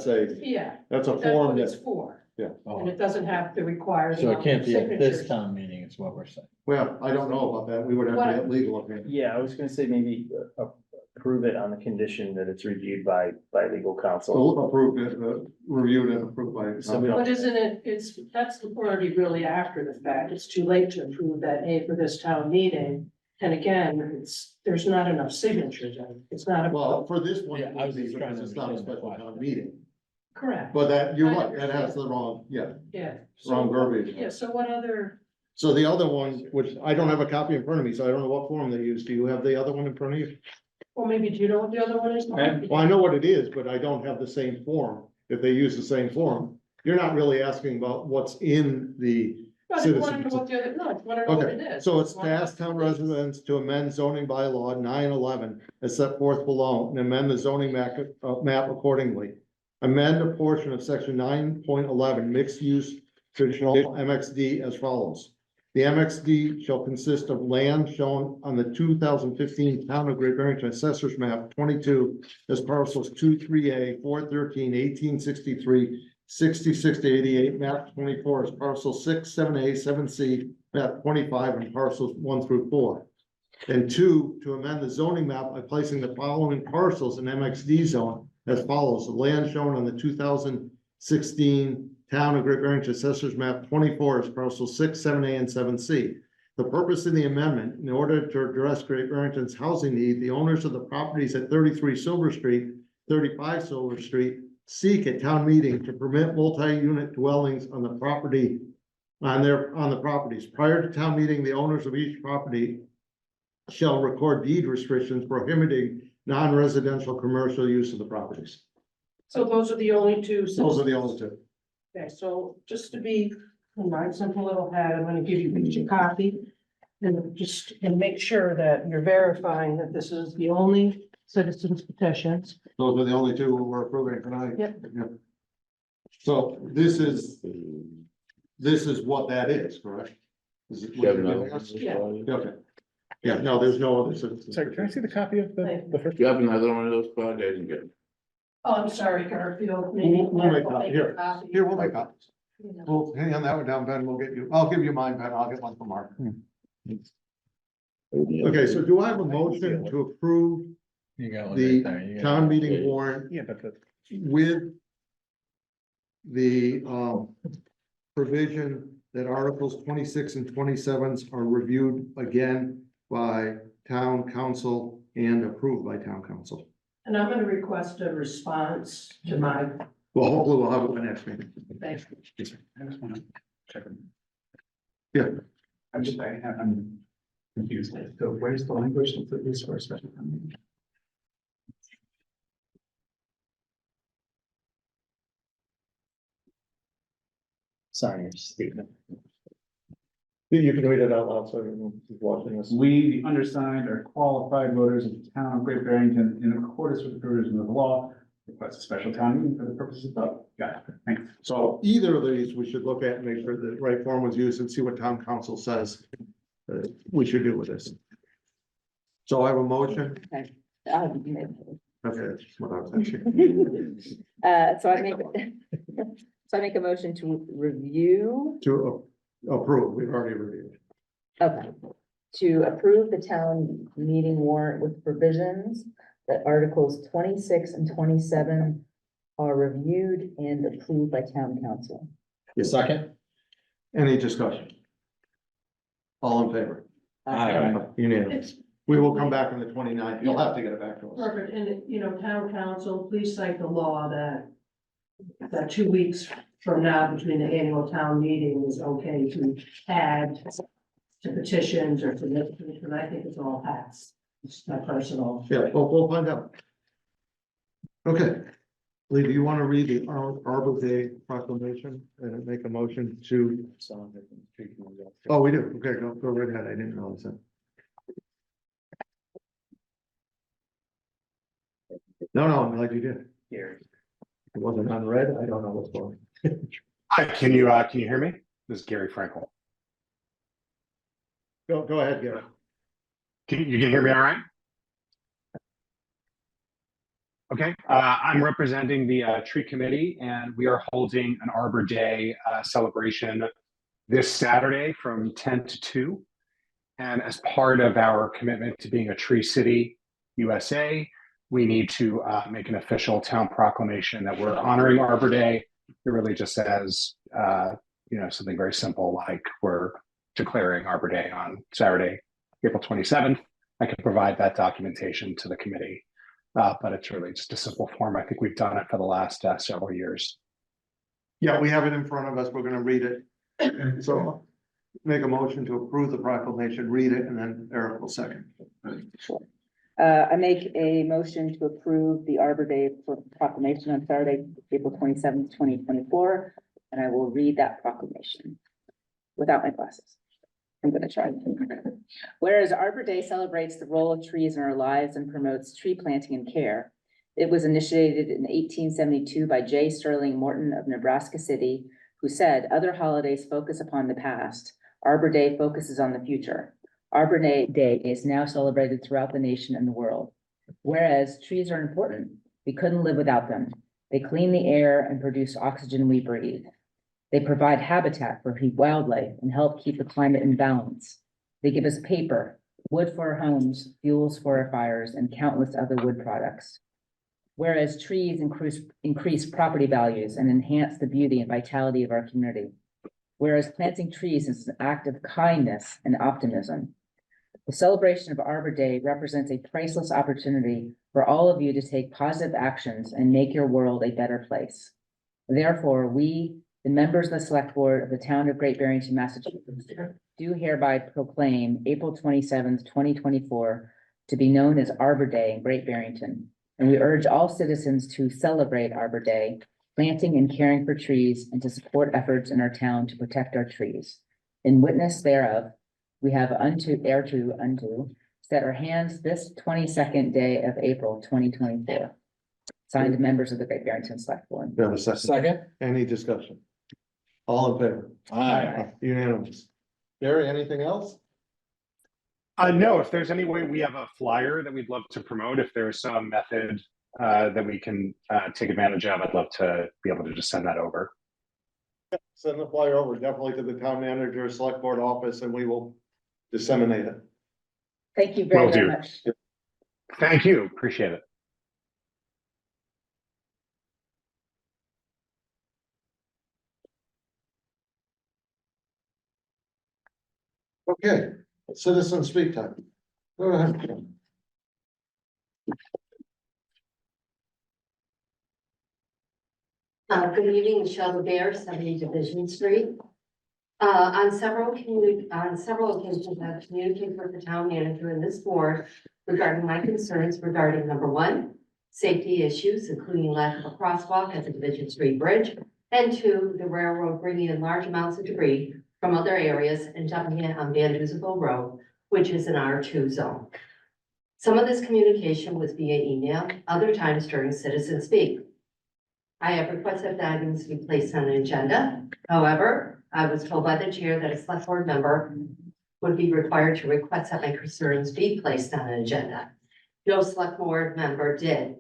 Speaker 1: a
Speaker 4: yeah,
Speaker 1: that's a
Speaker 4: that's
Speaker 1: form
Speaker 4: what it's
Speaker 1: that,
Speaker 4: for, and
Speaker 3: Oh,
Speaker 4: it doesn't have to require. the
Speaker 3: so it
Speaker 4: number
Speaker 3: can't
Speaker 4: of
Speaker 3: be at this
Speaker 4: signatures.
Speaker 3: town meeting, is what we're saying.
Speaker 1: well, I don't know about that. We would have to get legal opinion.
Speaker 8: Yeah, I was gonna say maybe approve it on the condition that it's reviewed by legal counsel.
Speaker 1: So approved it, reviewed and approved by.
Speaker 8: So we don't-
Speaker 4: But isn't it, that's already really after the fact, it's too late to approve that, hey, for this town meeting. And again, there's not enough signatures, it's not.
Speaker 1: Well, for this one,
Speaker 3: Yeah,
Speaker 1: it
Speaker 3: I
Speaker 1: would
Speaker 3: was
Speaker 1: be
Speaker 3: just trying
Speaker 1: because
Speaker 3: to
Speaker 1: it's not a
Speaker 3: understand
Speaker 1: special
Speaker 3: why.
Speaker 1: town meeting.
Speaker 4: Correct,
Speaker 1: But that, you're right, it has the wrong, yeah,
Speaker 4: yeah.
Speaker 1: wrong
Speaker 4: So,
Speaker 1: verbiage.
Speaker 4: yeah, so what other,
Speaker 1: So the other one, which I don't have a copy in front of me, so I don't know what form they use. Do you have the other one in front of you?
Speaker 4: well, maybe do you know what the other one is?
Speaker 1: Well, I know what it is, but I don't have the same form. If they use the same form, you're not really asking about what's in the.
Speaker 4: No, I just want to know what the other, no, I just want to know what it
Speaker 1: Okay,
Speaker 4: is.
Speaker 1: so it's to ask town residents to amend zoning bylaw 911 as set forth below and amend the zoning map accordingly. Amend a portion of section 9.11 mixed use traditional MXD as follows. The MXD shall consist of land shown on the 2015 Town of Great Barrington Assessors Map 22 as parcels 23A, 413, 1863, 66 to 88, map 24 is parcel 6, 7A, 7C, map 25, and parcels 1 through 4. And 2, to amend the zoning map by placing the following parcels in MXD zone as follows. The land shown on the 2016 Town of Great Barrington Assessors Map 24 is parcel 6, 7A, and 7C. The purpose of the amendment, in order to address Great Barrington's housing need, the owners of the properties at 33 Silver Street, 35 Silver Street, seek a town meeting to permit multi-unit dwellings on the property, on the properties. Prior to town meeting, the owners of each property shall record deed restrictions prohibiting non-residential commercial use of the properties.
Speaker 4: So those are the only two.
Speaker 1: Those are the only two.
Speaker 4: Okay, so just to be in my simple little head, I'm gonna give you each a copy. And make sure that you're verifying that this is the only citizens petitions.
Speaker 1: Those are the only two we're approving tonight.
Speaker 4: Yep.
Speaker 1: So this is what that is, correct? Is it?
Speaker 5: You have another one?
Speaker 4: Yeah.
Speaker 1: Okay. Yeah, no, there's no other citizens.
Speaker 2: Sorry, can I see the copy of the first?
Speaker 5: You have another one of those, Claude? I didn't get it.
Speaker 4: Oh, I'm sorry, Garfield. Maybe
Speaker 1: We'll make
Speaker 4: I'll
Speaker 1: copy.
Speaker 4: make
Speaker 1: Here.
Speaker 4: a copy.
Speaker 1: Here, we'll make copies. Well, hang on that one down, Ben, I'll give you mine, Ben, I'll get one from Mark. Okay, so do I have a motion to approve
Speaker 3: You got one
Speaker 1: the
Speaker 3: right there. You got
Speaker 1: town
Speaker 3: one.
Speaker 1: meeting warrant
Speaker 2: Yeah, but
Speaker 1: with the provision that Articles 26 and 27 are reviewed again by town council and approved by town council?
Speaker 4: And I'm gonna request a response to my,
Speaker 1: Well, hopefully we'll have it by next meeting.
Speaker 4: thanks.
Speaker 2: I just wanna check.
Speaker 1: Yeah.
Speaker 2: I'm confused. So where's the language that is for a special town meeting?
Speaker 8: Sorry, Stephen.
Speaker 1: You can read it out loud, so everyone who's watching this.
Speaker 2: We, the undersigned, are qualified voters of the town of Great Barrington in accordance with the provisions of the law. Request a special town meeting for the purposes of vote. Got it. Thanks.
Speaker 1: So either of these, we should look at and make sure the right form was used and see what town council says we should do with this. So I have a motion. Okay, that's what I was asking.
Speaker 7: So I make, so I make a motion to review,
Speaker 1: To approve, we've already reviewed.
Speaker 7: okay, to approve the town meeting warrant with provisions that Articles 26 and 27 are reviewed and approved by town council.
Speaker 1: You second? Any discussion? All in favor?
Speaker 3: Aye.
Speaker 1: Unanimous. We will come back on the 29th. You'll have to get it back to us.
Speaker 4: Perfect, and, you know, town council, please cite the law that 2 weeks from now, between the annual town meeting, is okay to add to petitions or to this, and I think it's all passed. It's my personal.
Speaker 1: Yeah, we'll find out. Okay. Lee, do you want to read the Arbor Day proclamation and make a motion to? Oh, we do. Okay, go right ahead. I didn't realize that. No, I'm glad you did.
Speaker 8: Here.
Speaker 1: It wasn't unread. I don't know what's going.
Speaker 11: Hi, can you hear me? This is Gary Frankel.
Speaker 1: Go ahead, Gary.
Speaker 11: You can hear me all right? Okay, I'm representing the tree committee, and we are holding an Arbor Day celebration this Saturday from 10 to 2. And as part of our commitment to being a Tree City USA, we need to make an official town proclamation that we're honoring Arbor Day. It really just says, something very simple like we're declaring Arbor Day on Saturday, April 27th. I can provide that documentation to the committee, but it's really just a simple form. I think we've done it for the last several years.
Speaker 1: Yeah, we have it in front of us. We're going to read it. So make a motion to approve the proclamation, read it, and then Eric will second.
Speaker 7: I make a motion to approve the Arbor Day proclamation on Saturday, April 27th, 2024, and I will read that proclamation without my glasses. I'm gonna try. Whereas Arbor Day celebrates the role of trees in our lives and promotes tree planting and care. It was initiated in 1872 by J. Sterling Morton of Nebraska City, who said, "Other holidays focus upon the past. Arbor Day focuses on the future." Arbor Day is now celebrated throughout the nation and the world. Whereas trees are important, we couldn't live without them. They clean the air and produce oxygen we breathe. They provide habitat for wildlife and help keep the climate in balance. They give us paper, wood for our homes, fuels for our fires, and countless other wood products. Whereas trees increase property values and enhance the beauty and vitality of our community. Whereas planting trees is an act of kindness and optimism. The celebration of Arbor Day represents a priceless opportunity for all of you to take positive actions and make your world a better place. Therefore, we, the members of the Select Board of the town of Great Barrington, Massachusetts, do hereby proclaim April 27th, 2024 to be known as Arbor Day in Great Barrington. And we urge all citizens to celebrate Arbor Day, planting and caring for trees, and to support efforts in our town to protect our trees. In witness thereof, we have set our hands this 22nd day of April 2024. Signed, members of the Great Barrington Select Board.
Speaker 1: Do you have a second?
Speaker 3: Second?
Speaker 1: Any discussion? All in favor?
Speaker 3: Aye.
Speaker 1: Unanimous. Gary, anything else?
Speaker 11: No, if there's any way we have a flyer that we'd love to promote, if there's some method that we can take advantage of, I'd love to be able to just send that over.
Speaker 1: Send the flyer over definitely to the town manager, select board office, and we will disseminate it.
Speaker 7: Thank you very,
Speaker 11: Will
Speaker 7: very
Speaker 11: do.
Speaker 7: much.
Speaker 11: Thank you. Appreciate it.
Speaker 1: Okay, citizen speak time. Go ahead.
Speaker 6: Good evening, Michelle LeBear, 70 Division Street. On several occasions, I've communicated with the town manager and this board regarding my concerns regarding number one, safety issues, including lack of a crosswalk at the Division Street Bridge, and two, the railroad bringing in large amounts of debris from other areas and dumping it on Van Duzenville Road, which is an R2 zone. Some of this communication was via email, other times during citizen speak. I have requested that items be placed on an agenda. However, I was told by the chair that a select board member would be required to request that my concerns be placed on an agenda. No select board member did.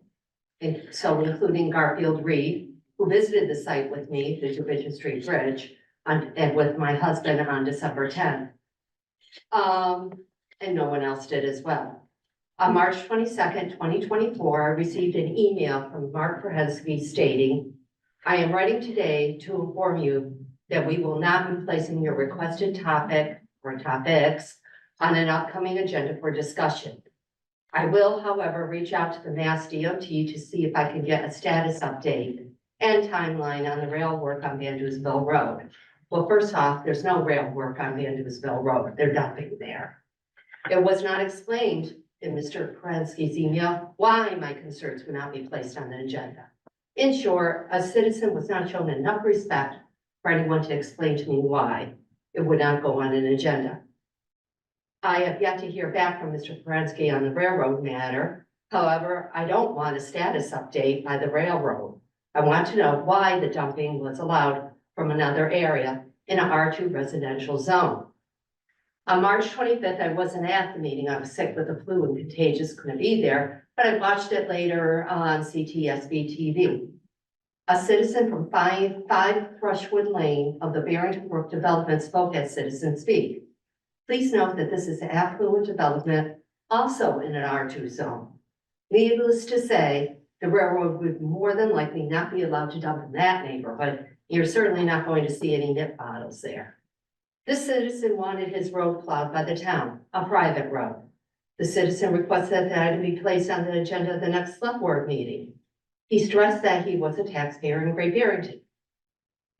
Speaker 6: And so including Garfield Reed, who visited the site with me, the Division Street Bridge, and with my husband on December 10th. And no one else did as well. On March 22nd, 2024, I received an email from Mark Prehensky stating, I am writing today to inform you that we will not be placing your requested topic or topics on an upcoming agenda for discussion. I will, however, reach out to the Mass DOT to see if I can get a status update and timeline on the rail work on Van Duzenville Road. Well, first off, there's no rail work on Van Duzenville Road. They're dumping there. It was not explained in Mr. Prehensky's email why my concerns would not be placed on the agenda. In short, a citizen was not shown enough respect for anyone to explain to me why it would not go on an agenda. I have yet to hear back from Mr. Prehensky on the railroad matter. However, I don't want a status update by the railroad. I want to know why the dumping was allowed from another area in an R2 residential zone. On March 25th, I wasn't at the meeting. I was sick with the flu and contagious, couldn't be there, but I watched it later on CTSB TV. A citizen from 5 Brushwood Lane of the Barrington Brook Development spoke at Citizen Speak. Please note that this is an affluent development, also in an R2 zone. Needless to say, the railroad would more than likely not be allowed to dump in that neighborhood. You're certainly not going to see any nip bottles there. This citizen wanted his road plowed by the town, a private road. The citizen requested that item be placed on the agenda of the next select board meeting. He stressed that he was a taxpayer in Great Barrington.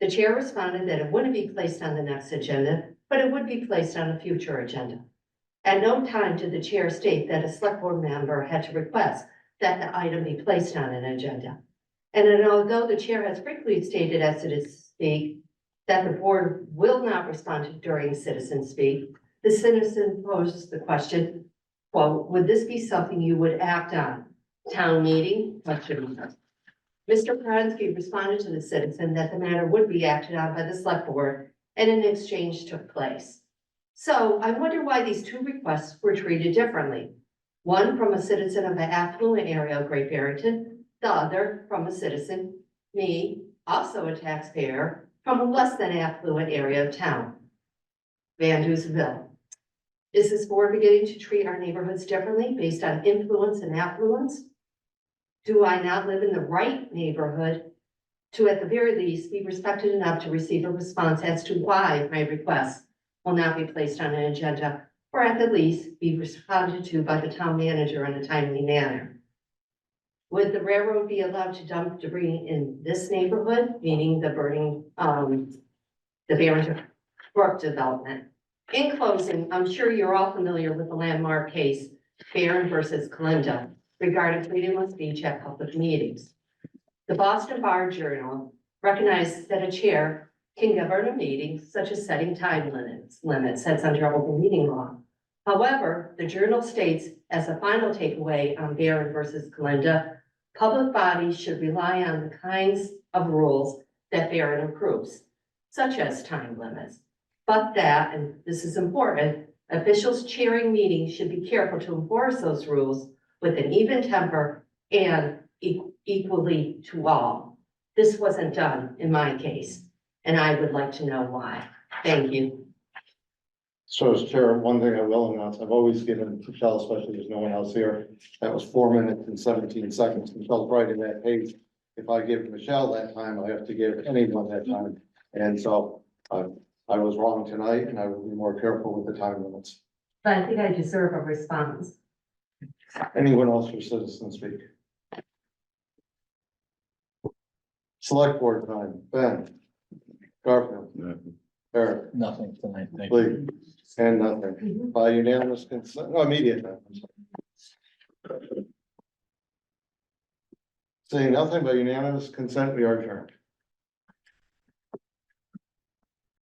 Speaker 6: The chair responded that it wouldn't be placed on the next agenda, but it would be placed on a future agenda. At no time did the chair state that a select board member had to request that the item be placed on an agenda. And although the chair has frequently stated as Citizen Speak that the board will not respond to during Citizen Speak, the citizen poses the question, quote, would this be something you would act on? Town meeting? Question mark. Mr. Prehensky responded to the citizen that the matter would be acted on by the select board and an exchange took place. So I wonder why these two requests were treated differently. One from a citizen of an affluent area of Great Barrington, the other from a citizen, me, also a taxpayer, from a less than affluent area of town, Van Duzenville. Is this board beginning to treat our neighborhoods differently based on influence and affluence? Do I not live in the right neighborhood to, at the very least, be respected enough to receive a response as to why my requests will not be placed on an agenda, or at the least be responded to by the town manager in a timely manner? Would the railroad be allowed to dump debris in this neighborhood, meaning the burning, the Barrington Brook development? In closing, I'm sure you're all familiar with the landmark case, Barron versus Kalinda, regarding freedom of speech at public meetings. The Boston Bar Journal recognizes that a chair can govern a meeting, such as setting time limits that's under open meeting law. However, the journal states, as a final takeaway on Barron versus Kalinda, public bodies should rely on the kinds of rules that Barron approves, such as time limits. But that, and this is important, officials chairing meetings should be careful to enforce those rules with an even temper and equally to all. This wasn't done in my case, and I would like to know why. Thank you.
Speaker 1: So as chair, one thing I will announce, I've always given Michelle, especially there's no one else here, that was 4 minutes and 17 seconds. Michelle's right in that page. If I give Michelle that time, I have to give anyone that time. And so I was wrong tonight and I will be more careful with the time limits.
Speaker 6: But I think I deserve a response.
Speaker 1: Anyone else for citizen speak? Select board time, Ben. Garfield, Eric,
Speaker 3: Nothing tonight, thank you.
Speaker 1: Lee, and nothing. By unanimous consent, no, immediate. Saying nothing but unanimous consent, we are adjourned.